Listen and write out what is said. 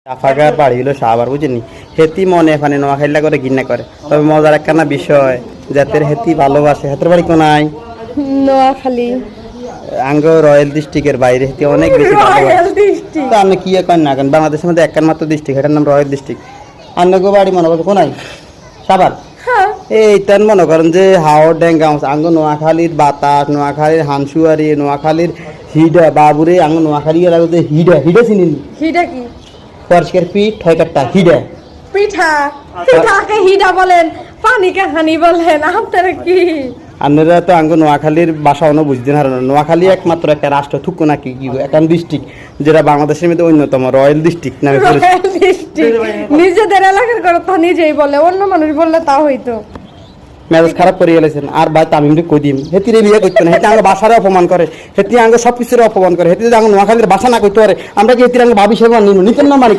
আফাগার বাড়ি হলো সাহাবার বুঝিনি হেতি মনে এখানে নোয়াখাইলা করে ঘৃণা করে তবে মজার একখানা বিষয় যাদের হেতি ভালোবাসে হাতের বাড়ি কোনায় নোয়াখালী আঙ্গ রয়্যাল ডিস্ট্রিক্টের বাইরে হেতি অনেক বেশি ভালোবাসে তো আপনি কি করেন না কেন বাংলাদেশের মধ্যে একখান মাত্র ডিস্ট্রিক্ট এটার নাম রয়্যাল ডিস্ট্রিক্ট আন্নগো বাড়ি মনে করছে কোনায় সাভার এই তার মনে করেন যে হাওড় ডেঙ্গা আঙ্গ নোয়াখালীর বাতাস নোয়াখালীর হানসুয়ারি নোয়াখালীর হিডা বাবুরে আঙ্গ নোয়াখালী লাগতে হিডা হিডা চিনিনি হিডা কি পরিষ্কার পিঠ ঠয়কাটটা হিডা পিঠা পিঠাকে হিডা বলেন পানিকে হানি বলেন আপনারা কি আপনারা তো আঙ্গ নোয়াখালীর ভাষা অন্য বুঝতে না নোয়াখালী একমাত্র একটা রাষ্ট্র থুকু নাকি কি এখন ডিস্ট্রিক্ট যেটা বাংলাদেশের মধ্যে অন্যতম রয়্যাল ডিস্ট্রিক্ট নামে নিজেদের এলাকার কথা তা নিজেই বলে অন্য মানুষ বললে তা হইতো মেজাজ খারাপ করে গেলেছেন আর ভাই তামিমরে কই দিম হেতিরে বিয়ে করতে না হেতি আঙ্গ ভাষারে অপমান করে হেতি আঙ্গ সবকিছুরে অপমান করে হেতি যদি আঙ্গ নোয়াখালীর ভাষা না করতে পারে আমরা কি হেতির আঙ্গ ভাবি সেবা নিতেন না মানে